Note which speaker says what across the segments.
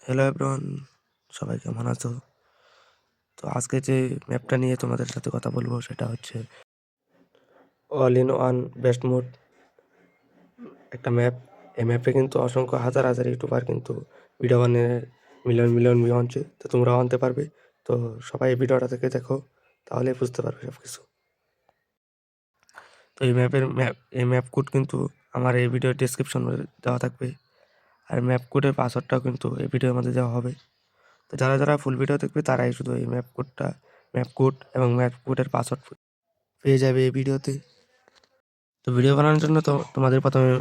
Speaker 1: Hello everyone, সবাই কেমন আছো? তো আজকে যে ম্যাপটা নিয়ে তোমাদের সাথে কথা বলবো সেটা হচ্ছে all in one best mode একটা ম্যাপ। এই ম্যাপে কিন্তু অসংখ্য হাজার হাজার ইউটিউবার কিন্তু ভিডিও বানিয়ে মিলিয়ন মিলিয়ন ভিউ আনছে, তো তোমরাও আনতে পারবে। তো সবাই এই ভিডিওটা থেকে দেখো, তাহলে বুঝতে পারবে সব কিছু। তো এই ম্যাপ কোড কিন্তু আমার এই ভিডিওর ডিসক্রিপশন দেওয়া থাকবে, আর ম্যাপ কোডের পাসওয়ার্ডটাও কিন্তু এই ভিডিওর মধ্যে দেওয়া হবে। তো যারা যারা ফুল ভিডিও দেখবে তারাই শুধু এই ম্যাপ কোড এবং ম্যাপ কোডের পাসওয়ার্ড পেয়ে যাবে এই ভিডিওতে। তো ভিডিও বানানোর জন্য তোমাদের প্রথমে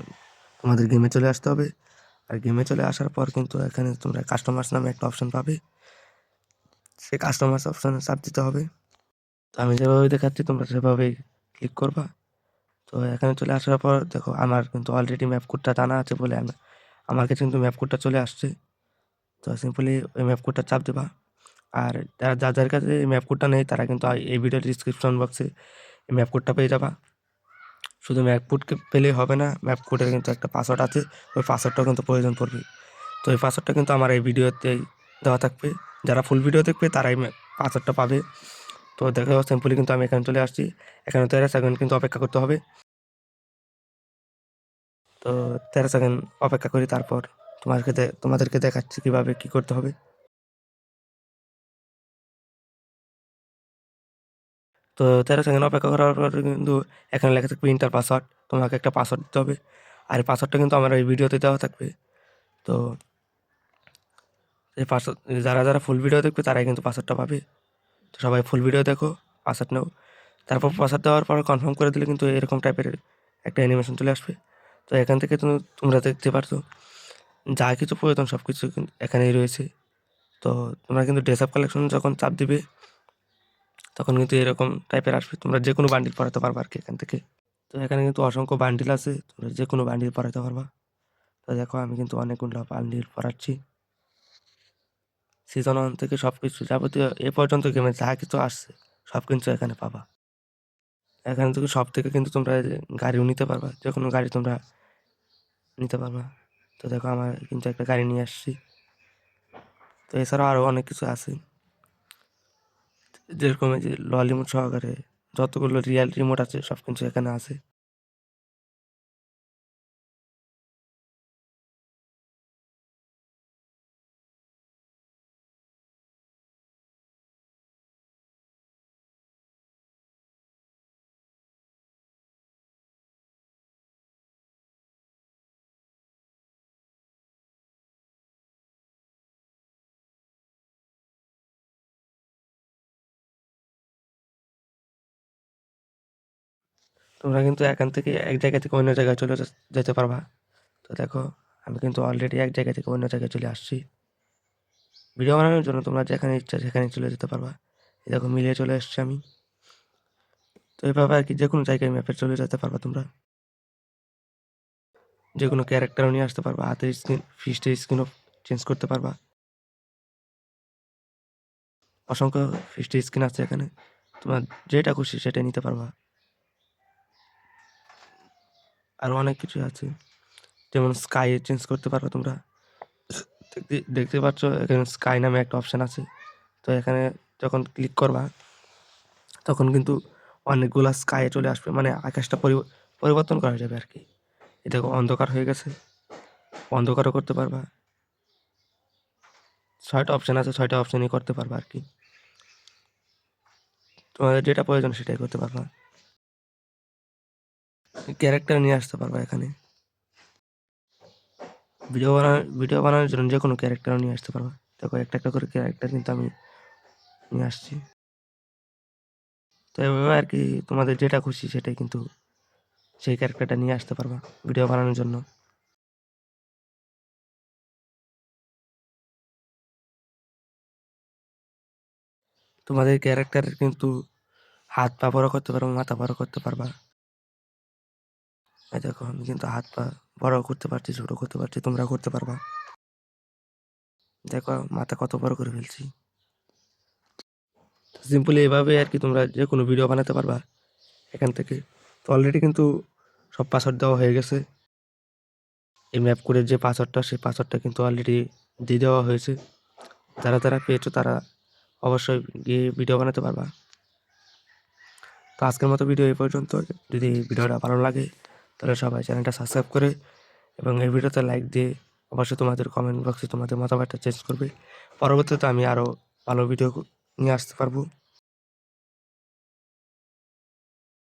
Speaker 1: তোমাদের গেমে চলে আসতে হবে। আর গেমে চলে আসার পর কিন্তু এখানে তোমরা কাস্টমার্স নামে একটা অপশন পাবে, সেই কাস্টমার্স অপশনে চাপ দিতে হবে। তো আমি যেভাবে দেখাচ্ছি তোমরা সেভাবেই ক্লিক করবা। তো এখানে চলে আসার পর দেখো আমার কিন্তু অলরেডি ম্যাপ কোডটা জানা আছে বলে আমার কাছে কিন্তু ম্যাপ কোডটা চলে আসছে। তো সিম্পলি ওই ম্যাপ কোডটা চাপ দেবা। আর যাদের কাছে এই ম্যাপ কোডটা নেই তারা কিন্তু এই ভিডিওর ডিসক্রিপশন বক্সে এই ম্যাপ কোডটা পেয়ে যাবা। শুধু ম্যাপ কোডকে পেলেই হবে না, ম্যাপ কোডের কিন্তু একটা পাসওয়ার্ড আছে, ওই পাসওয়ার্ডটাও কিন্তু প্রয়োজন পড়বে। তো এই পাসওয়ার্ডটা কিন্তু আমার এই ভিডিওতেই দেওয়া থাকবে। যারা ফুল ভিডিও দেখবে তারাই পাসওয়ার্ডটা পাবে। তো দেখো সিম্পলি কিন্তু আমি এখানে চলে আসছি। এখানে 13 সেকেন্ড কিন্তু অপেক্ষা করতে হবে। তো 13 সেকেন্ড অপেক্ষা করি, তারপর তোমাদেরকে দেখাচ্ছি কীভাবে কী করতে হবে। তো 13 সেকেন্ড অপেক্ষা করার পর কিন্তু এখানে লেখা থাকবে ইন্টার পাসওয়ার্ড, তোমাকে একটা পাসওয়ার্ড দিতে হবে। আর এই পাসওয়ার্ডটা কিন্তু আমার এই ভিডিওতে দেওয়া থাকবে। তো এই পাসওয়ার্ড যারা যারা ফুল ভিডিও দেখবে তারাই কিন্তু পাসওয়ার্ডটা পাবে। তো সবাই ফুল ভিডিও দেখো, পাসওয়ার্ড নাও। তারপর পাসওয়ার্ড দেওয়ার পর কনফার্ম করে দিলে কিন্তু এরকম টাইপের একটা অ্যানিমেশন চলে আসবে। তো এখান থেকে তোমরা দেখতে পারছো যা কিছু প্রয়োজন সব কিছু কিন্তু এখানেই রয়েছে। তো তোমরা কিন্তু ড্রেস আপ কালেকশন যখন চাপ দিবে তখন কিন্তু এরকম টাইপের আসবে, তোমরা যে কোনো বান্ডিল পরাতে পারবা আর কি এখান থেকে। তো এখানে কিন্তু অসংখ্য বান্ডিল আছে, তোমরা যে কোনো বান্ডিল পরাতে পারবা। তো দেখো আমি কিন্তু অনেকগুলো বান্ডিল পরাচ্ছি। সিজন 1 থেকে সব কিছু যাবতীয় এ পর্যন্ত গেমে যা কিছু আসছে সব কিছু এখানে পাবা। এখান থেকে সব থেকে কিন্তু তোমরা গাড়িও নিতে পারবা, যে কোনো গাড়ি তোমরা নিতে পারবা। তো দেখো আমার কিন্তু একটা গাড়ি নিয়ে আসছি। তো এছাড়াও আরও অনেক কিছু আছে, যেরকম এই যে ললিমুড সহকারে যতগুলো রিয়েল রিমোট আছে সব কিছু এখানে আছে। তোমরা কিন্তু এখান থেকে এক জায়গা থেকে অন্য জায়গায় চলে যেতে পারবা। তো দেখো আমি কিন্তু অলরেডি এক জায়গা থেকে অন্য জায়গায় চলে আসছি। ভিডিও বানানোর জন্য তোমরা যেখানে ইচ্ছা সেখানে চলে যেতে পারবা। এই দেখো মিলিয়ে চলে এসছি আমি। তো এইভাবে আর কি যে কোনো জায়গায় ম্যাপে চলে যেতে পারবা তোমরা। যে কোনো ক্যারেক্টারও নিয়ে আসতে পারবা, হাতের স্ক্রিন ফিস্টের স্ক্রিনও চেঞ্জ করতে পারবা। অসংখ্য ফিস্টের স্ক্রিন আছে এখানে, তোমার যেটা খুশি সেটাই নিতে পারবা। আরও অনেক কিছু আছে, যেমন স্কাই চেঞ্জ করতে পারবা তোমরা। দেখতে পাচ্ছ এখানে স্কাই নামে একটা অপশান আছে। তো এখানে যখন ক্লিক করবা তখন কিন্তু অনেকগুলা স্কাই চলে আসবে, মানে আকাশটা পরিবর্তন করা যাবে আর কি। এই দেখো অন্ধকার হয়ে গেছে, অন্ধকারও করতে পারবা। 6টা অপশান আছে, 6টা অপশানই করতে পারবা আর কি। তোমাদের যেটা প্রয়োজন সেটাই করতে পারবা। ক্যারেক্টার নিয়ে আসতে পারবা এখানে। ভিডিও বানানোর জন্য যে কোনো ক্যারেক্টারও নিয়ে আসতে পারবা। দেখো একটা একটা করে ক্যারেক্টার কিন্তু আমি নিয়ে আসছি। তো এভাবে আর কি তোমাদের যেটা খুশি সেটাই কিন্তু সেই ক্যারেক্টারটা নিয়ে আসতে পারবা ভিডিও বানানোর জন্য। তোমাদের ক্যারেক্টারের কিন্তু হাত পা বড় করতে পারবা, মাথা বড় করতে পারবা। এই দেখো আমি কিন্তু হাত পা বড় করতে পারছি, ছোট করতে পারছি, তোমরা করতে পারবা। দেখো মাথা কত বড় করে ফেলছি। সিম্পলি এভাবে আর কি তোমরা যে কোনো ভিডিও বানাতে পারবা এখান থেকে। তো অলরেডি কিন্তু সব পাসওয়ার্ড দেওয়া হয়ে গেছে। এই ম্যাপ কোডের যে পাসওয়ার্ডটা সেই পাসওয়ার্ডটা কিন্তু অলরেডি দিয়ে দেওয়া হয়েছে। যারা যারা পেয়েছো তারা অবশ্যই গিয়ে ভিডিও বানাতে পারবা। তো আজকের মতো ভিডিও এই পর্যন্ত। যদি ভিডিওটা ভালো লাগে তাহলে সবাই চ্যানেলটা সাবস্ক্রাইব করে এবং এই ভিডিওতে লাইক দিয়ে অবশ্যই তোমাদের কমেন্ট বক্সে তোমাদের মতামতটা চেঞ্জ করবে। পরবর্তীতে আমি আরও ভালো ভিডিও নিয়ে আসতে পারবো।